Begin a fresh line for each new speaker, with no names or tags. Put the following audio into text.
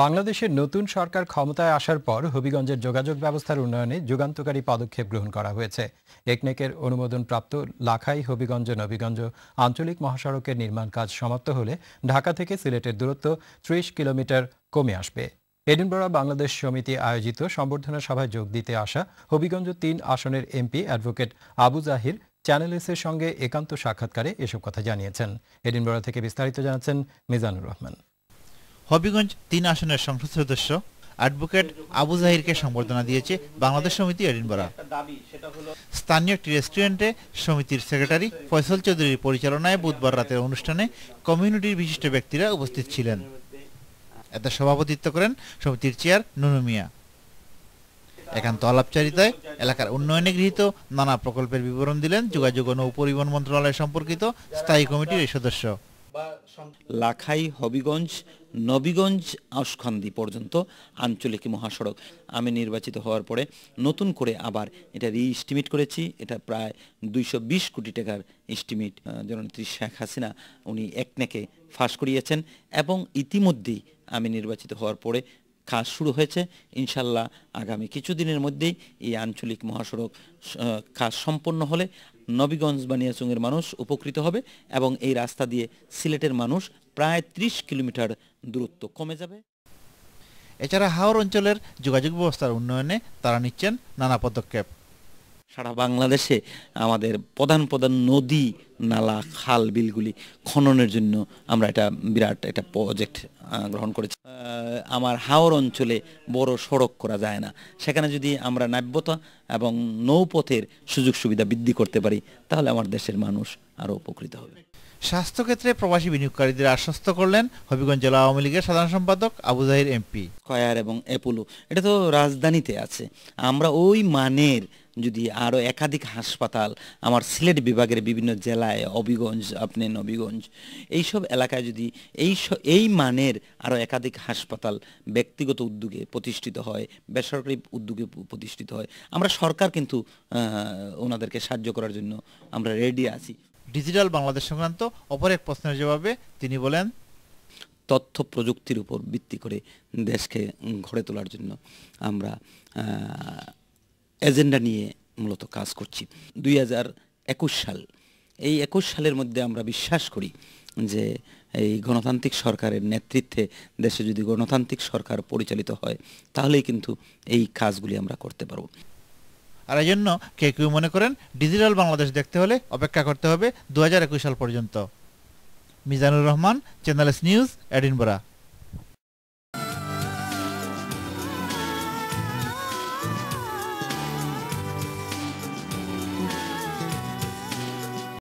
বাংলাদেশের নতুন সরকার ক্ষমতায় আসার পর হবিগঞ্জের যোগাযোগ ব্যবস্থার উন্নয়নে যুগান্তকারী পদক্ষেপ গ্রহণ করা হয়েছে। একনেকের অনুমোদনপ্রাপ্ত লাখাই হবিগঞ্জ নবীগঞ্জ আঞ্চলিক মহাসড়কের নির্মাণ কাজ সমাপ্ত হলে ঢাকা থেকে সিলেটের দূরত্ব ৩০ কিলোমিটার কমে আসবে। এডিনবরা বাংলাদেশ সমিতি আয়োজিত সম্বর্ধনা সভায় যোগ দিতে আসা হবিগঞ্জ ৩ আসনের এমপি অ্যাডভোকেট আবু জাহির চ্যানেল এস-এর সঙ্গে একান্ত সাক্ষাৎকারে এসব কথা জানিয়েছেন। এডিনবরা থেকে বিস্তারিত জানাচ্ছেন মিজানুর রহমান।
হবিগঞ্জ ৩ আসনের সংসদ সদস্য অ্যাডভোকেট আবু জাহিরকে সম্বর্ধনা দিয়েছে বাংলাদেশ সমিতি এডিনবরা। স্থানীয় একটি রেস্টুরেন্টে সমিতির সেক্রেটারি ফয়সল চৌধুরীর পরিচালনায় বুধবার রাতের অনুষ্ঠানে কমিউনিটির বিশিষ্ট ব্যক্তিরা উপস্থিত ছিলেন। এতে সভাপতিত্ব করেন সমিতির চেয়ার নুনু মিয়া। একান্ত আলাপচারিতায় এলাকার উন্নয়নে গৃহীত নানা প্রকল্পের বিবরণ দিলেন যোগাযোগ ও নৌপরিবহন মন্ত্রণালয় সম্পর্কিত স্থায়ী কমিটির এই সদস্য।
লাখাই হবিগঞ্জ নবীগঞ্জ আউশখান্দি পর্যন্ত আঞ্চলিক মহাসড়ক আমি নির্বাচিত হওয়ার পরে নতুন করে আবার এটা রিএস্টিমেট করেছি। এটা প্রায় ২২০ কোটি টাকার এস্টিমেট জননেত্রী শেখ হাসিনা উনি একনেকে ফাঁস করিয়েছেন এবং ইতিমধ্যেই আমি নির্বাচিত হওয়ার পরে কাজ শুরু হয়েছে। ইনশাল্লাহ আগামী কিছুদিনের মধ্যেই এই আঞ্চলিক মহাসড়ক কাজ সম্পন্ন হলে নবীগঞ্জ বানিয়াচুংয়ের মানুষ উপকৃত হবে এবং এই রাস্তা দিয়ে সিলেটের মানুষ প্রায় ৩০ কিলোমিটার দূরত্ব কমে যাবে।
এছাড়া হাওর অঞ্চলের যোগাযোগ ব্যবস্থার উন্নয়নে তারা নিচ্ছেন নানা পদক্ষেপ।
সারা বাংলাদেশে আমাদের প্রধান প্রধান নদী নালা খাল বিলগুলি খননের জন্য আমরা এটা বিরাট একটা প্রজেক্ট গ্রহণ করেছি। আমার হাওর অঞ্চলে বড় সড়ক করা যায় না, সেখানে যদি আমরা নাব্যতা এবং নৌপথের সুযোগ সুবিধা বৃদ্ধি করতে পারি তাহলে আমার দেশের মানুষ আরও উপকৃত হবে।
স্বাস্থ্যক্ষেত্রে প্রবাসী বিনিয়োগকারীদের আশ্বস্ত করলেন হবিগঞ্জ জেলা আওয়ামী লীগের সাধারণ সম্পাদক আবু জাহির এমপি।
স্কয়ার এবং অ্যাপোলো এটা তো রাজধানীতে আছে, আমরা ওই মানের যদি আরও একাধিক হাসপাতাল আমার সিলেট বিভাগের বিভিন্ন জেলায় হবিগঞ্জ আপনি নবীগঞ্জ এইসব এলাকায় যদি এই মানের আরও একাধিক হাসপাতাল ব্যক্তিগত উদ্যোগে প্রতিষ্ঠিত হয়, বেসরকারি উদ্যোগে প্রতিষ্ঠিত হয়, আমরা সরকার কিন্তু ওনাদেরকে সাহায্য করার জন্য আমরা রেডি আছি।
ডিজিটাল বাংলাদেশ সংক্রান্ত অপর এক প্রশ্নের জবাবে তিনি বলেন,
তথ্য প্রযুক্তির উপর ভিত্তি করে দেশকে গড়ে তোলার জন্য আমরা এজেন্ডা নিয়ে মূলত কাজ করছি। ২০২১ সাল, এই ২১ সালের মধ্যে আমরা বিশ্বাস করি যে এই গণতান্ত্রিক সরকারের নেতৃত্বে দেশে যদি গণতান্ত্রিক সরকার পরিচালিত হয় তাহলেই কিন্তু এই কাজগুলি আমরা করতে পারব।
আর এই জন্য কেউ মনে করেন ডিজিটাল বাংলাদেশ দেখতে হলে অপেক্ষা করতে হবে ২০২১ সাল পর্যন্ত। Mizanur Rahman, channel S news, Edinburgh.